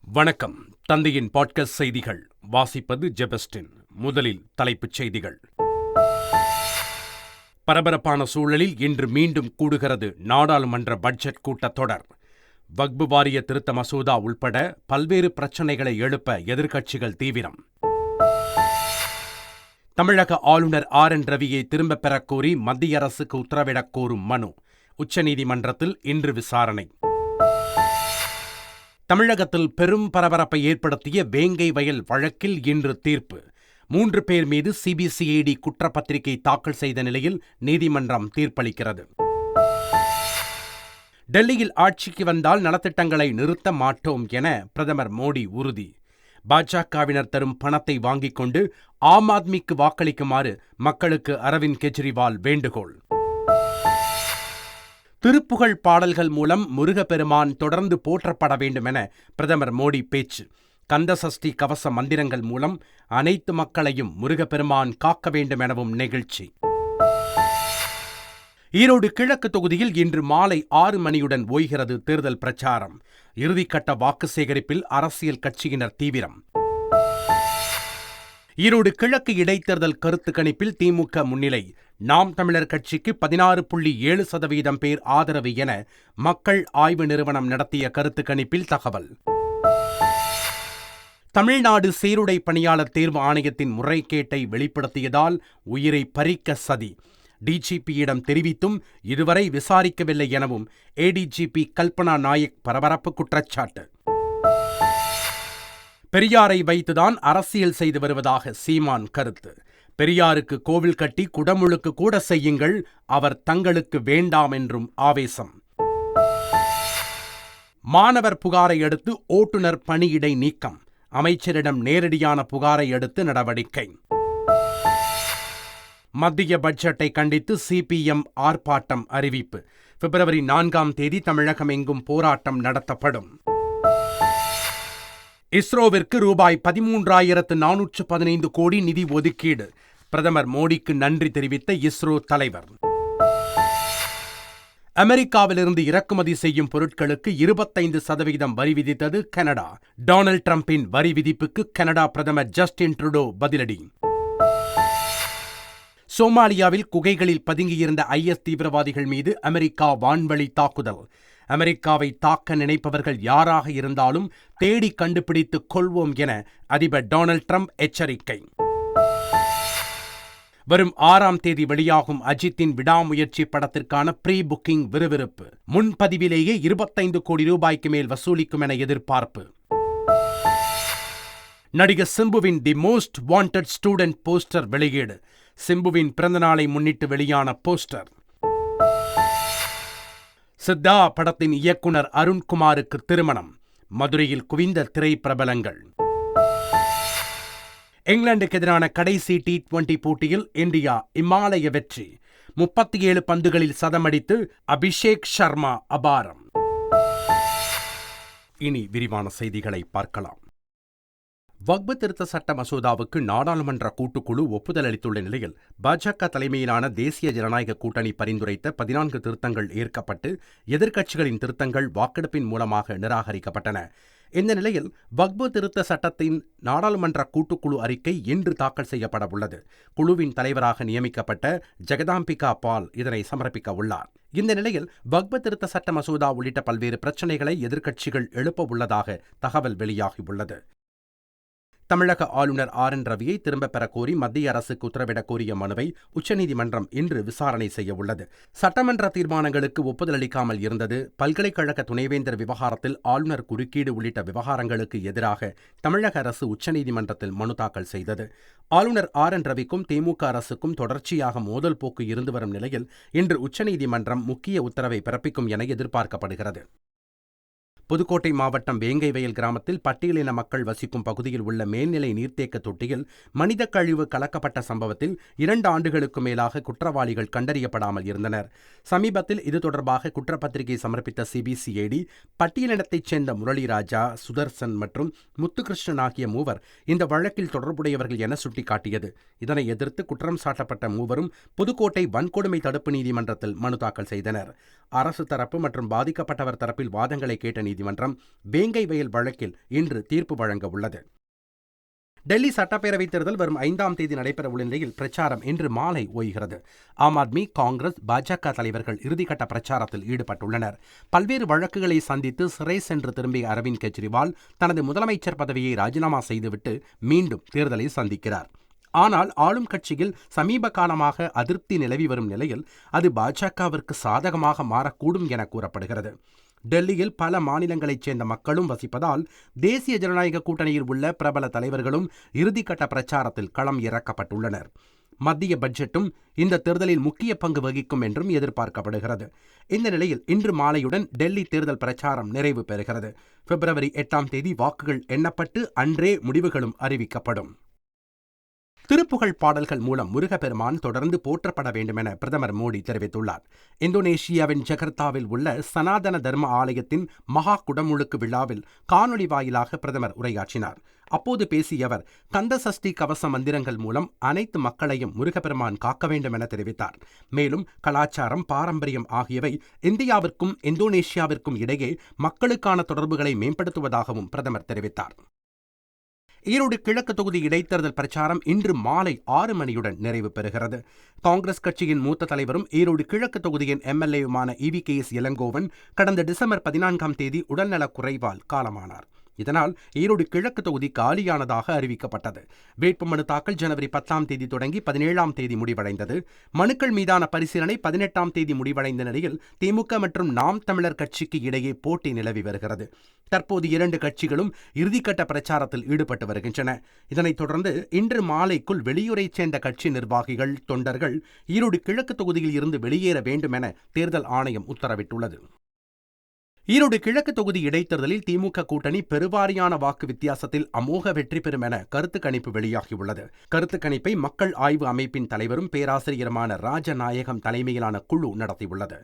வணக்கம். தந்தையின் பாட்காஸ்ட் செய்திகள் வாசிப்பது ஜெபஸ்டின். முதலில் தலைப்புச் செய்திகள். பரபரப்பான சூழலில் இன்று மீண்டும் கூடுகிறது நாடாளுமன்ற பட்ஜெட் கூட்டத்தொடர். வக்பு வாரிய திருத்த மசோதா உள்பட பல்வேறு பிரச்சினைகளை எழுப்ப எதிர்க்கட்சிகள் தீவிரம். தமிழக ஆளுநர் ஆர்.என். ரவியை திரும்பப் பெறக் கோரி மத்திய அரசுக்கு உத்தரவிடக் கோரும் மனு உச்சநீதிமன்றத்தில் இன்று விசாரணை. தமிழகத்தில் பெரும் பரபரப்பை ஏற்படுத்திய வேங்கை வயல் வழக்கில் இன்று தீர்ப்பு. 3 பேர் மீது சிபிசிஐடி குற்றப்பத்திரிகை தாக்கல் செய்த நிலையில் நீதிமன்றம் தீர்ப்பளிக்கிறது. டெல்லியில் ஆட்சிக்கு வந்தால் நலத்திட்டங்களை நிறுத்த மாட்டோம் என பிரதமர் மோடி உறுதி. பாஜகவினர் தரும் பணத்தை வாங்கிக் கொண்டு ஆம் ஆத்மிக்கு வாக்களிக்குமாறு மக்களுக்கு அரவிந்த் கெஜ்ரிவால் வேண்டுகோள். திருப்புகழ் பாடல்கள் மூலம் முருகப்பெருமான் தொடர்ந்து போற்றப்பட வேண்டும் என பிரதமர் மோடி பேச்சு. கந்தசஷ்டி கவச மந்திரங்கள் மூலம் அனைத்து மக்களையும் முருகப்பெருமான் காக்க வேண்டும் எனவும் நெகிழ்ச்சி. ஈரோடு கிழக்கு தொகுதியில் இன்று மாலை 6 மணியுடன் ஓய்கிறது தேர்தல் பிரச்சாரம். இறுதிக்கட்ட வாக்கு சேகரிப்பில் அரசியல் கட்சியினர் தீவிரம். ஈரோடு கிழக்கு இடைத்தேர்தல் கருத்து கணிப்பில் திமுக முன்னிலை. நாம் தமிழர் கட்சிக்கு 16.7% பேர் ஆதரவு என மக்கள் ஆய்வு நிறுவனம் நடத்திய கருத்து கணிப்பில் தகவல். தமிழ்நாடு சீருடை பணியாளர் தேர்வு ஆணையத்தின் முறைகேட்டை வெளிப்படுத்தியதால் உயிரை பறிக்க சதி. டிஜிபியிடம் தெரிவித்தும் இதுவரை விசாரிக்கவில்லை எனவும் ஏடிஜிபி கல்பனா நாயக் பரபரப்பு குற்றச்சாட்டு. பெரியாரை வைத்துதான் அரசியல் செய்து வருவதாக சீமான் கருத்து. பெரியாருக்கு கோவில் கட்டி குடமுழுக்கு கூட செய்யுங்கள், அவர் தங்களுக்கு வேண்டாம் என்றும் ஆவேசம். மாணவர் புகாரை அடுத்து ஓட்டுநர் பணியிடை நீக்கம். அமைச்சரிடம் நேரடியான புகாரை அடுத்து நடவடிக்கை. மத்திய பட்ஜெட்டை கண்டித்து சிபிஎம் ஆர்ப்பாட்டம் அறிவிப்பு. பிப்ரவரி 4 தமிழகம் எங்கும் போராட்டம் நடத்தப்படும். இஸ்ரோவிற்கு ரூபாய் 13,415 கோடி நிதி ஒதுக்கீடு. பிரதமர் மோடிக்கு நன்றி தெரிவித்த இஸ்ரோ தலைவர். அமெரிக்காவிலிருந்து இறக்குமதி செய்யும் பொருட்களுக்கு 25% வரி விதித்தது கனடா. டொனால்ட் டிரம்பின் வரி விதிப்புக்கு கனடா பிரதமர் ஜஸ்டின் ட்ரூடோ பதிலடி. சோமாலியாவில் குகைகளில் பதுங்கியிருந்த ஐஎஸ் தீவிரவாதிகள் மீது அமெரிக்கா வான்வழி தாக்குதல். அமெரிக்காவை தாக்க நினைப்பவர்கள் யாராக இருந்தாலும் தேடி கண்டுபிடித்து கொள்வோம் என அதிபர் டொனால்ட் ட்ரம்ப் எச்சரிக்கை. வரும் 6 வெளியாகும் அஜித்தின் விடாமுயற்சி படத்திற்கான ப்ரீ புக்கிங் விறுவிறுப்பு. முன்பதிவிலேயே 25 கோடி ரூபாய்க்கு மேல் வசூலிக்கும் என எதிர்பார்ப்பு. நடிகர் சிம்புவின் the most wanted student poster வெளியீடு. சிம்புவின் பிறந்தநாளை முன்னிட்டு வெளியான போஸ்டர். சித்தா படத்தின் இயக்குனர் அருண்குமாருக்கு திருமணம். மதுரையில் குவிந்த திரைப்பிரபலங்கள். இங்கிலாந்துக்கு எதிரான கடைசி T20 போட்டியில் இந்தியா இமாலய வெற்றி. 37 பந்துகளில் சதமடித்து அபிஷேக் சர்மா அபாரம். இனி விரிவான செய்திகளை பார்க்கலாம். வக்பு திருத்த சட்ட மசோதாவுக்கு நாடாளுமன்ற கூட்டுக்குழு ஒப்புதல் அளித்துள்ள நிலையில் பாஜக தலைமையிலான தேசிய ஜனநாயக கூட்டணி பரிந்துரைத்த 14 திருத்தங்கள் ஏற்கப்பட்டு எதிர்க்கட்சிகளின் திருத்தங்கள் வாக்கெடுப்பின் மூலமாக நிராகரிக்கப்பட்டன. இந்த நிலையில் வக்பு திருத்த சட்டத்தின் நாடாளுமன்ற கூட்டுக்குழு அறிக்கை இன்று தாக்கல் செய்யப்பட உள்ளது. குழுவின் தலைவராக நியமிக்கப்பட்ட ஜெகதாம்பிகா பால் இதனை சமர்ப்பிக்க உள்ளார். இந்த நிலையில் வக்பு திருத்த சட்ட மசோதா உள்ளிட்ட பல்வேறு பிரச்சினைகளை எதிர்க்கட்சிகள் எழுப்ப உள்ளதாக தகவல் வெளியாகியுள்ளது. தமிழக ஆளுநர் ஆர்.என். ரவியை திரும்பப் பெறக் கோரி மத்திய அரசுக்கு உத்தரவிடக் கோரிய மனுவை உச்சநீதிமன்றம் இன்று விசாரணை செய்ய உள்ளது. சட்டமன்ற தீர்மானங்களுக்கு ஒப்புதல் அளிக்காமல் இருந்தது, பல்கலைக்கழக துணைவேந்தர் விவகாரத்தில் ஆளுநர் குறுக்கீடு உள்ளிட்ட விவகாரங்களுக்கு எதிராக தமிழக அரசு உச்சநீதிமன்றத்தில் மனு தாக்கல் செய்தது. ஆளுநர் ஆர்.என். ரவிக்கும் திமுக அரசுக்கும் தொடர்ச்சியாக மோதல் போக்கு இருந்து வரும் நிலையில் இன்று உச்சநீதிமன்றம் முக்கிய உத்தரவை பிறப்பிக்கும் என எதிர்பார்க்கப்படுகிறது. புதுக்கோட்டை மாவட்டம் வேங்கை வயல் கிராமத்தில் பட்டியலின மக்கள் வசிக்கும் பகுதியில் உள்ள மேல்நிலை நீர்த்தேக்க தொட்டியில் மனித கழிவு கலக்கப்பட்ட சம்பவத்தில் 2 ஆண்டுகளுக்கு மேலாக குற்றவாளிகள் கண்டறியப்படாமல் இருந்தனர். சமீபத்தில் இது தொடர்பாக குற்றப்பத்திரிகை சமர்ப்பித்த சிபிசிஐடி பட்டியலினத்தைச் சேர்ந்த முரளிராஜா, சுதர்சன் மற்றும் முத்துகிருஷ்ணன் ஆகிய 3 இந்த வழக்கில் தொடர்புடையவர்கள் என சுட்டிக்காட்டியது. இதனை எதிர்த்து குற்றம் சாட்டப்பட்ட 3 புதுக்கோட்டை வன்கொடுமை தடுப்பு நீதிமன்றத்தில் மனு தாக்கல் செய்தனர். அரசு தரப்பு மற்றும் பாதிக்கப்பட்டவர் தரப்பில் வாதங்களை கேட்ட உச்சநீதிமன்றம் வேங்கை வயல் வழக்கில் இன்று தீர்ப்பு வழங்க உள்ளது. டெல்லி சட்டப்பேரவைத் தேர்தல் வரும் 5ஆம் தேதி நடைபெறவுள்ள நிலையில் பிரச்சாரம் இன்று மாலை ஓய்கிறது. ஆம் ஆத்மி, காங்கிரஸ், பாஜக தலைவர்கள் இறுதிக்கட்ட பிரச்சாரத்தில் ஈடுபட்டுள்ளனர். பல்வேறு வழக்குகளை சந்தித்து சிறை சென்று திரும்பிய அரவிந்த் கெஜ்ரிவால் தனது முதலமைச்சர் பதவியை ராஜினாமா செய்துவிட்டு மீண்டும் தேர்தலை சந்திக்கிறார். ஆனால் ஆளும் கட்சியில் சமீப காலமாக அதிருப்தி நிலவி வரும் நிலையில் அது பாஜகவிற்கு சாதகமாக மாறக்கூடும் என கூறப்படுகிறது. டெல்லியில் பல மாநிலங்களைச் சேர்ந்த மக்களும் வசிப்பதால் தேசிய ஜனநாயக கூட்டணியில் உள்ள பிரபல தலைவர்களும் இறுதிக்கட்ட பிரச்சாரத்தில் களம் இறக்கப்பட்டுள்ளனர். மத்திய பட்ஜெட்டும் இந்த தேர்தலில் முக்கிய பங்கு வகிக்கும் என்றும் எதிர்பார்க்கப்படுகிறது. இந்த நிலையில் இன்று மாலையுடன் டெல்லி தேர்தல் பிரச்சாரம் நிறைவு பெறுகிறது. பிப்ரவரி 8ஆம் தேதி வாக்குகள் எண்ணப்பட்டு அன்றே முடிவுகளும் அறிவிக்கப்படும். திருப்புகழ் பாடல்கள் மூலம் முருகப்பெருமான் தொடர்ந்து போற்றப்பட வேண்டும் என பிரதமர் மோடி தெரிவித்துள்ளார். இந்தோனேஷியாவின் ஜகர்த்தாவில் உள்ள சனாதன தர்ம ஆலயத்தின் மகா குடமுழுக்கு விழாவில் காணொலி வாயிலாக பிரதமர் உரையாற்றினார். அப்போது பேசிய அவர் கந்த சஷ்டி கவச மந்திரங்கள் மூலம் அனைத்து மக்களையும் முருகப்பெருமான் காக்க வேண்டும் என தெரிவித்தார். மேலும் கலாச்சாரம், பாரம்பரியம் ஆகியவை இந்தியாவிற்கும் இந்தோனேஷியாவிற்கும் இடையே மக்களுக்கான தொடர்புகளை மேம்படுத்துவதாகவும் பிரதமர் தெரிவித்தார். ஈரோடு கிழக்கு தொகுதி இடைத்தேர்தல் பிரச்சாரம் இன்று மாலை 6 மணியுடன் நிறைவு பெறுகிறது. காங்கிரஸ் கட்சியின் மூத்த தலைவரும் ஈரோடு கிழக்கு தொகுதியின் எம்எல்ஏயுமான EVKS இளங்கோவன் கடந்த டிசம்பர் 14ஆம் தேதி உடல்நலக் குறைவால் காலமானார். இதனால் ஈரோடு கிழக்கு தொகுதி காலியானதாக அறிவிக்கப்பட்டது. வேட்புமனு தாக்கல் ஜனவரி 10ஆம் தேதி தொடங்கி 17ஆம் தேதி முடிவடைந்தது. மனுக்கள் மீதான பரிசீலனை 18ஆம் தேதி முடிவடைந்த நிலையில் திமுக மற்றும் நாம் தமிழர் கட்சிக்கு இடையே போட்டி நிலவி வருகிறது. தற்போது 2 கட்சிகளும் இறுதிக்கட்ட பிரச்சாரத்தில் ஈடுபட்டு வருகின்றன. இதனைத் தொடர்ந்து இன்று மாலைக்குள் வெளியூரைச் சேர்ந்த கட்சி நிர்வாகிகள், தொண்டர்கள் ஈரோடு கிழக்கு தொகுதியில் இருந்து வெளியேற வேண்டும் என தேர்தல் ஆணையம் உத்தரவிட்டுள்ளது. ஈரோடு கிழக்கு தொகுதி இடைத்தேர்தலில் திமுக கூட்டணி பெருவாரியான வாக்கு வித்தியாசத்தில் அமோக வெற்றி பெறும் என கருத்து கணிப்பு வெளியாகியுள்ளது. கருத்து கணிப்பை மக்கள் ஆய்வு அமைப்பின் தலைவரும் பேராசிரியருமான ராஜநாயகம் தலைமையிலான குழு நடத்தியுள்ளது.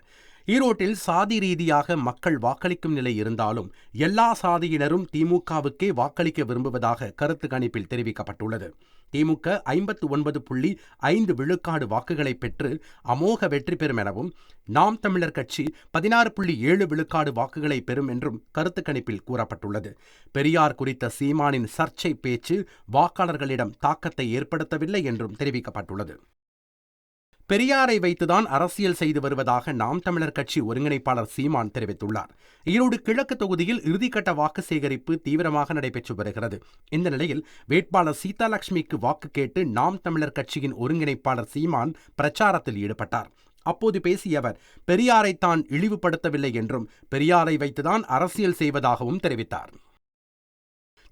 ஈரோட்டில் சாதி ரீதியாக மக்கள் வாக்களிக்கும் நிலை இருந்தாலும் எல்லா சாதியினரும் திமுகவுக்கே வாக்களிக்க விரும்புவதாக கருத்து கணிப்பில் தெரிவிக்கப்பட்டுள்ளது. திமுக 59.5 விழுக்காடு வாக்குகளை பெற்று அமோக வெற்றி பெறும் எனவும், நாம் தமிழர் கட்சி 16.7 விழுக்காடு வாக்குகளை பெறும் என்றும் கருத்து கணிப்பில் கூறப்பட்டுள்ளது. பெரியார் குறித்த சீமானின் சர்ச்சை பேச்சு வாக்காளர்களிடம் தாக்கத்தை ஏற்படுத்தவில்லை என்றும் தெரிவிக்கப்பட்டுள்ளது. பெரியாரை வைத்துதான் அரசியல் செய்து வருவதாக நாம் தமிழர் கட்சி ஒருங்கிணைப்பாளர் சீமான் தெரிவித்துள்ளார். ஈரோடு கிழக்கு தொகுதியில் இறுதிக்கட்ட வாக்கு சேகரிப்பு தீவிரமாக நடைபெற்று வருகிறது. இந்த நிலையில் வேட்பாளர் சீதாலட்சுமிக்கு வாக்கு கேட்டு நாம் தமிழர் கட்சியின் ஒருங்கிணைப்பாளர் சீமான் பிரச்சாரத்தில் ஈடுபட்டார். அப்போது பேசிய அவர் பெரியாரை தான் இழிவுபடுத்தவில்லை என்றும் பெரியாரை வைத்துதான் அரசியல் செய்வதாகவும் தெரிவித்தார்.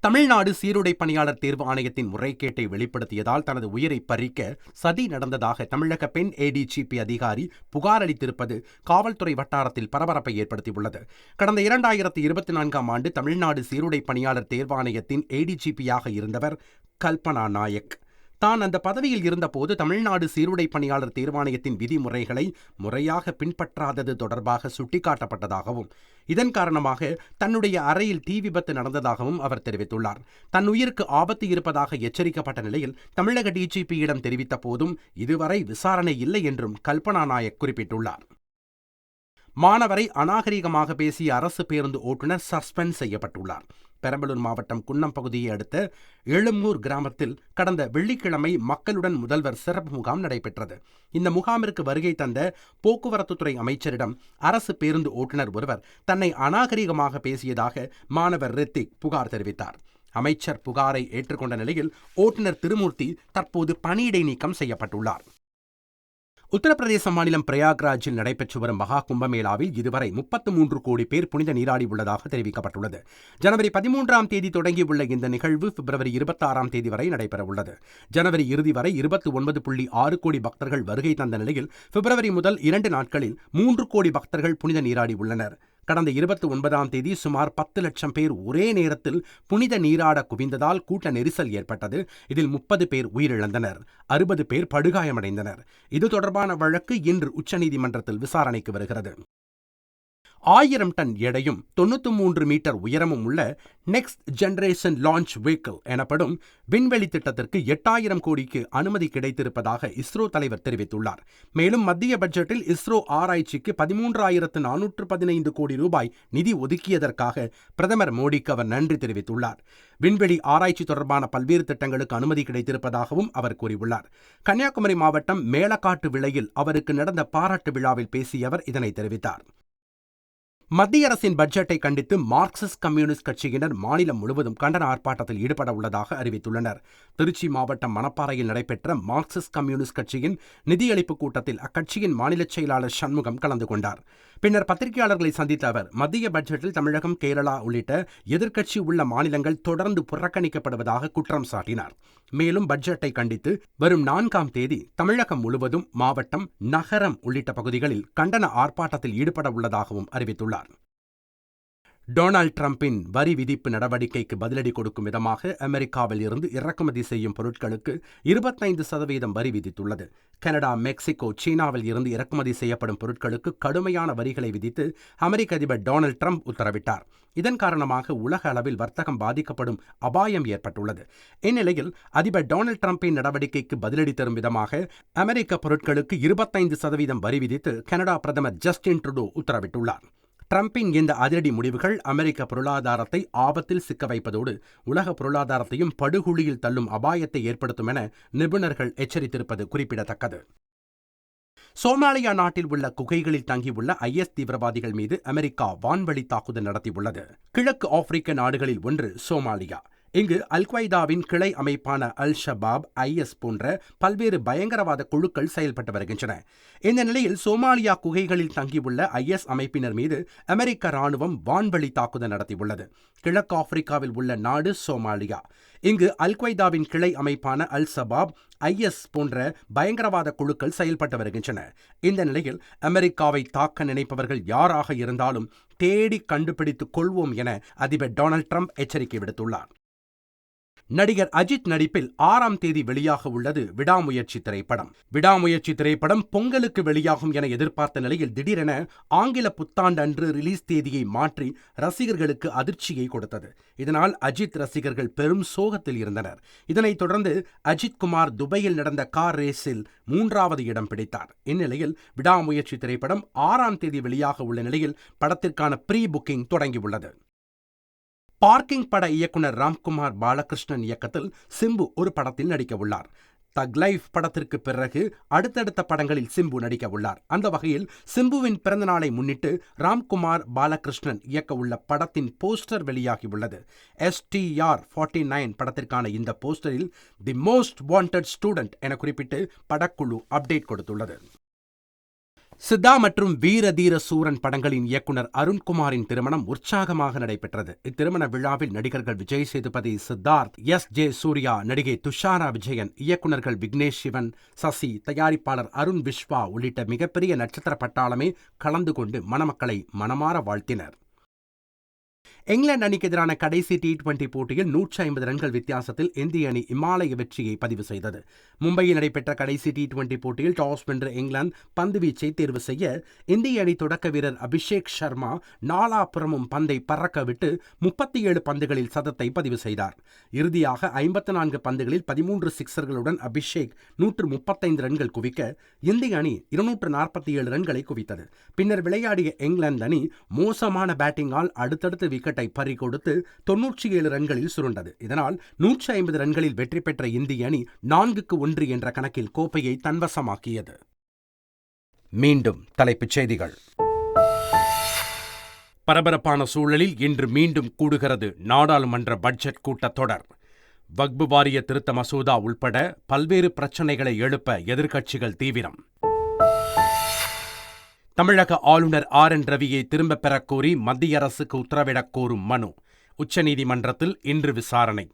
தமிழ்நாடு சீருடை பணியாளர் தேர்வு ஆணையத்தின் முறைகேட்டை வெளிப்படுத்தியதால் தனது உயிரை பறிக்க சதி நடந்ததாக தமிழக பெண் ADGP அதிகாரி புகார் அளித்திருப்பது காவல்துறை வட்டாரத்தில் பரபரப்பை ஏற்படுத்தியுள்ளது. கடந்த 2024ஆம் ஆண்டு தமிழ்நாடு சீருடை பணியாளர் தேர்வாணையத்தின் ADGP-யாக இருந்தவர் கல்பனா நாயக். தான் அந்த பதவியில் இருந்தபோது தமிழ்நாடு சீருடை பணியாளர் தேர்வாணையத்தின் விதிமுறைகளை முறையாக பின்பற்றாதது தொடர்பாக சுட்டிக்காட்டப்பட்டதாகவும், இதன் காரணமாக தன்னுடைய அறையில் தீ விபத்து நடந்ததாகவும் அவர் தெரிவித்துள்ளார். தன் உயிருக்கு ஆபத்து இருப்பதாக எச்சரிக்கப்பட்ட நிலையில் தமிழக DGP-யிடம் தெரிவித்த போதும் இதுவரை விசாரணை இல்லை என்றும் கல்பனா நாயக் குறிப்பிட்டுள்ளார். மாணவரை அநாகரிகமாக பேசிய அரசு பேருந்து ஓட்டுநர் சஸ்பெண்ட் செய்யப்பட்டுள்ளார். பெரம்பலூர் மாவட்டம் குன்னம் பகுதியை அடுத்த எழும்பூர் கிராமத்தில் கடந்த வெள்ளிக்கிழமை மக்களுடன் முதல்வர் சிறப்பு முகாம் நடைபெற்றது. இந்த முகாமிற்கு வருகை தந்த போக்குவரத்துத்துறை அமைச்சரிடம் அரசு பேருந்து ஓட்டுநர் ஒருவர் தன்னை அநாகரிகமாக பேசியதாக மாணவர் ரித்திக் புகார் தெரிவித்தார். அமைச்சர் புகாரை ஏற்றுக்கொண்ட நிலையில் ஓட்டுநர் திருமூர்த்தி தற்போது பணியிடை நீக்கம் செய்யப்பட்டுள்ளார். உத்தரப்பிரதேச மாநிலம் பிரயாக்ராஜில் நடைபெற்று வரும் மகா கும்பமேளாவில் இதுவரை 33 கோடி பேர் புனித நீராடி உள்ளதாக தெரிவிக்கப்பட்டுள்ளது. ஜனவரி 13ஆம் தேதி தொடங்கியுள்ள இந்த நிகழ்வு பிப்ரவரி 26ஆம் தேதி வரை நடைபெறவுள்ளது. ஜனவரி இறுதி வரை 29.6 கோடி பக்தர்கள் வருகை தந்த நிலையில் பிப்ரவரி முதல் 2 நாட்களில் 3 கோடி பக்தர்கள் புனித நீராடி உள்ளனர். கடந்த 29ஆம் தேதி சுமார் 10 லட்சம் பேர் ஒரே நேரத்தில் புனித நீராட குவிந்ததால் கூட்ட நெரிசல் ஏற்பட்டது. இதில் 30 பேர் உயிரிழந்தனர், 60 பேர் படுகாயமடைந்தனர். இது தொடர்பான வழக்கு இன்று உச்சநீதிமன்றத்தில் விசாரணைக்கு வருகிறது. 1000 டன் எடையும் 93 மீட்டர் உயரமும் உள்ள நெக்ஸ்ட் ஜெனரேஷன் லான்ச் வெஹிக்கிள் எனப்படும் விண்வெளி திட்டத்திற்கு 8000 கோடிக்கு அனுமதி கிடைத்திருப்பதாக இஸ்ரோ தலைவர் தெரிவித்துள்ளார். மேலும் மத்திய பட்ஜெட்டில் இஸ்ரோ ஆராய்ச்சிக்கு 13,415 கோடி ரூபாய் நிதி ஒதுக்கியதற்காக பிரதமர் மோடிக்கு அவர் நன்றி தெரிவித்துள்ளார். விண்வெளி ஆராய்ச்சி தொடர்பான பல்வேறு திட்டங்களுக்கு அனுமதி கிடைத்திருப்பதாகவும் அவர் கூறியுள்ளார். கன்னியாகுமரி மாவட்டம் மேலக்காட்டு விளையில் அவருக்கு நடந்த பாராட்டு விழாவில் பேசிய அவர் இதனை தெரிவித்தார். மத்திய அரசின் பட்ஜெட்டை கண்டித்து மார்க்சிஸ்ட் கம்யூனிஸ்ட் கட்சியினர் மாநிலம் முழுவதும் கண்டன ஆர்ப்பாட்டத்தில் ஈடுபட உள்ளதாக அறிவித்துள்ளனர். திருச்சி மாவட்டம் மணப்பாறையில் நடைபெற்ற மார்க்சிஸ்ட் கம்யூனிஸ்ட் கட்சியின் நிதியளிப்பு கூட்டத்தில் அக்கட்சியின் மாநில செயலாளர் சண்முகம் கலந்து கொண்டார். பின்னர் பத்திரிகையாளர்களை சந்தித்த அவர் மத்திய பட்ஜெட்டில் தமிழகம், கேரளா உள்ளிட்ட எதிர்க்கட்சி உள்ள மாநிலங்கள் தொடர்ந்து புறக்கணிக்கப்படுவதாக குற்றம் சாட்டினார். மேலும் பட்ஜெட்டை கண்டித்து வரும் 4ஆம் தேதி தமிழகம் முழுவதும் மாவட்டம், நகரம் உள்ளிட்ட பகுதிகளில் கண்டன ஆர்ப்பாட்டத்தில் ஈடுபட உள்ளதாகவும் அறிவித்துள்ளார். டொனால்ட் டிரம்பின் வரி விதிப்பு நடவடிக்கைக்கு பதிலடி கொடுக்கும் விதமாக அமெரிக்காவில் இருந்து இறக்குமதி செய்யும் பொருட்களுக்கு 25% வரி விதித்துள்ளது. கனடா, மெக்சிகோ, சீனாவில் இருந்து இறக்குமதி செய்யப்படும் பொருட்களுக்கு கடுமையான வரிகளை விதித்து அமெரிக்க அதிபர் டொனால்ட் டிரம்ப் உத்தரவிட்டார். இதன் காரணமாக உலக அளவில் வர்த்தகம் பாதிக்கப்படும் அபாயம் ஏற்பட்டுள்ளது. இந்நிலையில் அதிபர் டொனால்ட் டிரம்பின் நடவடிக்கைக்கு பதிலடி தரும் விதமாக அமெரிக்க பொருட்களுக்கு 25% வரி விதித்து கனடா பிரதமர் ஜஸ்டின் ட்ரூடோ உத்தரவிட்டுள்ளார். டிரம்பின் இந்த அதிரடி முடிவுகள் அமெரிக்க பொருளாதாரத்தை ஆபத்தில் சிக்க வைப்பதோடு உலக பொருளாதாரத்தையும் படுகுழியில் தள்ளும் அபாயத்தை ஏற்படுத்தும் என நிபுணர்கள் எச்சரித்திருப்பது குறிப்பிடத்தக்கது. சோமாலியா நாட்டில் உள்ள குகைகளில் தங்கியுள்ள IS தீவிரவாதிகள் மீது அமெரிக்கா வான்வழி தாக்குதல் நடத்தியுள்ளது. கிழக்கு ஆப்பிரிக்க நாடுகளில் ஒன்று சோமாலியா. இங்கு அல்-கொய்தாவின் கிளை அமைப்பான அல்-ஷபாப், IS போன்ற பல்வேறு பயங்கரவாத குழுக்கள் செயல்பட்டு வருகின்றன. இந்த நிலையில் சோமாலியா குகைகளில் தங்கியுள்ள IS அமைப்பினர் மீது அமெரிக்க ராணுவம் வான்வழி தாக்குதல் நடத்தியுள்ளது. கிழக்கு ஆப்பிரிக்காவில் உள்ள நாடு சோமாலியா. இங்கு அல்-கொய்தாவின் கிளை அமைப்பான அல்-ஷபாப், IS போன்ற பயங்கரவாத குழுக்கள் செயல்பட்டு வருகின்றன. இந்த நிலையில் அமெரிக்காவை தாக்க நினைப்பவர்கள் யாராக இருந்தாலும் தேடி கண்டுபிடித்துக் கொள்வோம் என அதிபர் டொனால்ட் ட்ரம்ப் எச்சரிக்கை விடுத்துள்ளார். நடிகர் அஜித் நடிப்பில் 6ஆம் தேதி வெளியாக உள்ளது விடாமுயற்சி திரைப்படம். விடாமுயற்சி திரைப்படம் பொங்கலுக்கு வெளியாகும் என எதிர்பார்த்த நிலையில் திடீரென ஆங்கில புத்தாண்டு அன்று ரிலீஸ் தேதியை மாற்றி ரசிகர்களுக்கு அதிர்ச்சியை கொடுத்தது. இதனால் அஜித் ரசிகர்கள் பெரும் சோகத்தில் இருந்தனர். இதனைத் தொடர்ந்து அஜித் குமார் துபாயில் நடந்த கார் ரேஸில் 3வது இடம் பிடித்தார். இந்நிலையில் விடாமுயற்சி திரைப்படம் 6ஆம் தேதி வெளியாக உள்ள நிலையில் படத்திற்கான ப்ரீ புக்கிங் தொடங்கியுள்ளது. பார்க்கிங் பட இயக்குனர் ராம்குமார் பாலகிருஷ்ணன் இயக்கத்தில் சிம்பு ஒரு படத்தில் நடிக்க உள்ளார். தக் லைஃப் படத்திற்கு பிறகு அடுத்தடுத்த படங்களில் சிம்பு நடிக்க உள்ளார். அந்த வகையில் சிம்புவின் பிறந்தநாளை முன்னிட்டு ராம்குமார் பாலகிருஷ்ணன் இயக்க உள்ள படத்தின் போஸ்டர் வெளியாகியுள்ளது. STR 49 படத்திற்கான இந்த போஸ்டரில் தி மோஸ்ட் வாண்டட் ஸ்டூடெண்ட் என குறிப்பிட்டு படக்குழு அப்டேட் கொடுத்துள்ளது. சித்தா மற்றும் வீர தீர சூரன் படங்களின் இயக்குனர் அருண்குமாரின் திருமணம் உற்சாகமாக நடைபெற்றது. இத்திருமண விழாவில் நடிகர்கள் விஜய் சேதுபதி, சித்தார்த், SJ சூர்யா, நடிகை துஷாரா விஜயன், இயக்குனர்கள் விக்னேஷ் சிவன், சசி, தயாரிப்பாளர் அருண் விஸ்வா உள்ளிட்ட மிகப்பெரிய நட்சத்திர பட்டாளமே கலந்து கொண்டு மணமக்களை மனமாற வாழ்த்தினர். இங்கிலாந்து அணிக்கு எதிரான கடைசி T20 போட்டியில் 150 ரன்கள் வித்தியாசத்தில் இந்திய அணி இமாலய வெற்றியை பதிவு செய்தது. மும்பையில் நடைபெற்ற கடைசி T20 போட்டியில் டாஸ் வென்ற இங்கிலாந்து பந்து வீச்சை தேர்வு செய்ய இந்திய அணி தொடக்க வீரர் அபிஷேக் சர்மா நாலாபுறமும் பந்தை பறக்க விட்டு 37 பந்துகளில் சதத்தை பதிவு செய்தார். இறுதியாக 54 பந்துகளில் 13 சிக்சர்களுடன் அபிஷேக் 135 ரன்கள் குவிக்க இந்திய அணி 247 ரன்களை குவித்தது. பின்னர் விளையாடிய இங்கிலாந்து அணி மோசமான பேட்டிங்கால் அடுத்தடுத்து விக்கெட்டை பறிகொடுத்து 97 ரன்களில் சுருண்டது. இதனால் 150 ரன்களில் வெற்றி பெற்ற இந்திய அணி 4-1 என்ற கணக்கில் கோப்பையை தன்வசமாக்கியது. மீண்டும் தலைப்புச் செய்திகள். பரபரப்பான சூழலில் இன்று மீண்டும் கூடுகிறது நாடாளுமன்ற பட்ஜெட் கூட்டத்தொடர். வக்பு வாரிய திருத்த மசோதா உள்பட பல்வேறு பிரச்சினைகளை எழுப்ப எதிர்க்கட்சிகள் தீவிரம். தமிழக ஆளுநர் RN ரவியை திரும்பப் பெறக் கோரி மத்திய அரசுக்கு உத்தரவிடக் கோரும் மனு உச்சநீதிமன்றத்தில் இன்று விசாரணை.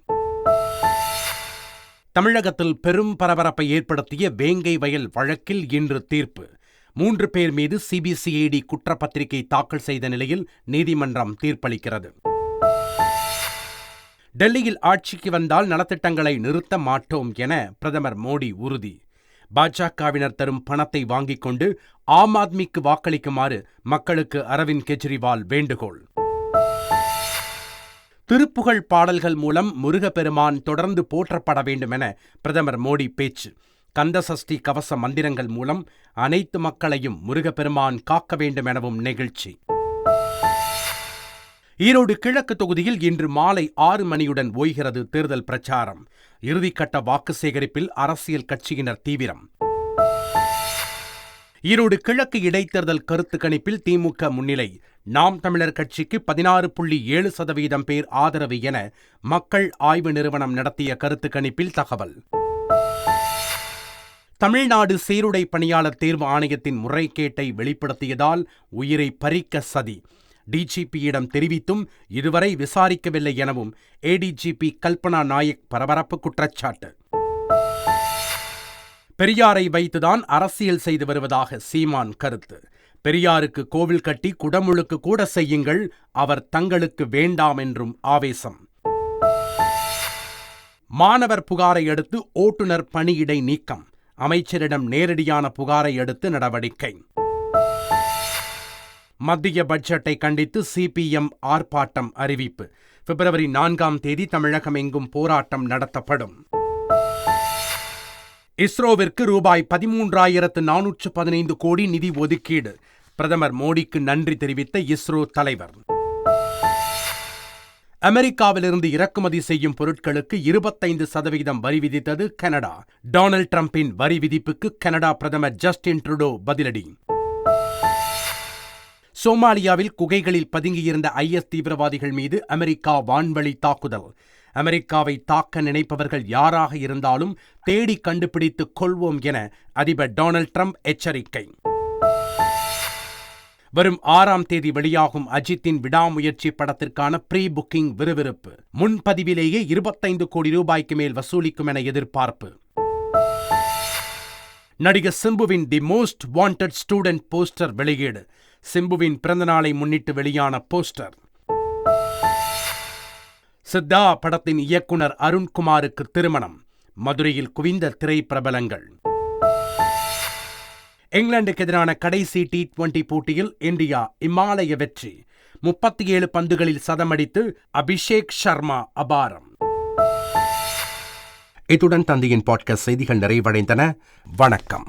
தமிழகத்தில் பெரும் பரபரப்பை ஏற்படுத்திய வேங்கை வயல் வழக்கில் இன்று தீர்ப்பு. 3 பேர் மீது CBCID குற்றப்பத்திரிகை தாக்கல் செய்த நிலையில் நீதிமன்றம் தீர்ப்பளிக்கிறது. டெல்லியில் ஆட்சிக்கு வந்தால் நலத்திட்டங்களை நிறுத்த மாட்டோம் என பிரதமர் மோடி உறுதி. பாஜகவினர் தரும் பணத்தை வாங்கிக் கொண்டு ஆம் ஆத்மிக்கு வாக்களிக்குமாறு மக்களுக்கு அரவிந்த் கெஜ்ரிவால் வேண்டுகோள். திருப்புகழ் பாடல்கள் மூலம் முருகப்பெருமான் தொடர்ந்து போற்றப்பட வேண்டும் என பிரதமர் மோடி பேச்சு. கந்தசஷ்டி கவச மந்திரங்கள் மூலம் அனைத்து மக்களையும் முருகப்பெருமான் காக்க வேண்டும் எனவும் நெகிழ்ச்சி. ஈரோடு கிழக்கு தொகுதியில் இன்று மாலை 6 மணியுடன் ஓய்கிறது தேர்தல் பிரச்சாரம். இறுதிக்கட்ட வாக்கு சேகரிப்பில் அரசியல் கட்சியினர் தீவிரம். ஈரோடு கிழக்கு இடைத்தேர்தல் கருத்து கணிப்பில் திமுக முன்னிலை. நாம் தமிழர் கட்சிக்கு 16.7% பேர் ஆதரவு என மக்கள் ஆய்வு நிறுவனம் நடத்திய கருத்து கணிப்பில் தகவல். தமிழ்நாடு சீருடை பணியாளர் தேர்வு ஆணையத்தின் முறைகேட்டை வெளிப்படுத்தியதால் உயிரை பறிக்க சதி. டிஜிபியிடம் தெரிவித்தும் இதுவரை விசாரிக்கவில்லை எனவும் ஏடிஜிபி கல்பனா நாயக் பரபரப்பு குற்றச்சாட்டு. பெரியாரை வைத்துதான் அரசியல் செய்து வருவதாக சீமான் கருத்து. பெரியாருக்கு கோவில் கட்டி குடமுழுக்கு கூட செய்யுங்கள், அவர் தங்களுக்கு வேண்டாம் என்றும் ஆவேசம். மாணவர் புகாரை அடுத்து ஓட்டுநர் பணியிடை நீக்கம். அமைச்சரிடம் நேரடியான புகாரை அடுத்து நடவடிக்கை. மத்திய பட்ஜெட்டை கண்டித்து சிபிஎம் ஆர்ப்பாட்டம் அறிவிப்பு. பிப்ரவரி 4ஆம் தேதி தமிழகம் எங்கும் போராட்டம் நடத்தப்படும். இஸ்ரோவிற்கு ரூபாய் 13,415 கோடி நிதி ஒதுக்கீடு. பிரதமர் மோடிக்கு நன்றி தெரிவித்த இஸ்ரோ தலைவர். அமெரிக்காவிலிருந்து இறக்குமதி செய்யும் பொருட்களுக்கு 25% வரி விதித்தது கனடா. டொனால்ட் டிரம்பின் வரி விதிப்புக்கு கனடா பிரதமர் ஜஸ்டின் ட்ரூடோ பதிலடி. சோமாலியாவில் குகைகளில் பதுங்கியிருந்த IS தீவிரவாதிகள் மீது அமெரிக்கா வான்வழி தாக்குதல். அமெரிக்காவை தாக்க நினைப்பவர்கள் யாராக இருந்தாலும் தேடி கண்டுபிடித்துக் கொள்வோம் என அதிபர் டொனால்ட் ட்ரம்ப் எச்சரிக்கை. வரும் 6ஆம் தேதி வெளியாகும் அஜித்தின் விடாமுயற்சி படத்திற்கான ப்ரீ புக்கிங் விறுவிறுப்பு. முன்பதிவிலேயே 25 கோடி ரூபாய்க்கு மேல் வசூலிக்கும் என எதிர்பார்ப்பு. நடிகர் சிம்புவின் the most wanted student poster வெளியீடு. சிம்புவின் பிறந்தநாளை முன்னிட்டு வெளியான போஸ்டர். சித்தா படத்தின் இயக்குனர் அருண்குமாருக்கு திருமணம். மதுரையில் குவிந்த திரைப்பிரபலங்கள். இங்கிலாந்துக்கு எதிரான கடைசி T20 போட்டியில் இந்தியா இமாலய வெற்றி. 37 பந்துகளில் சதமடித்து அபிஷேக் சர்மா அபாரம். இத்துடன் தந்தையின் பாட்காஸ்ட் செய்திகள் நிறைவடைந்தன. வணக்கம்.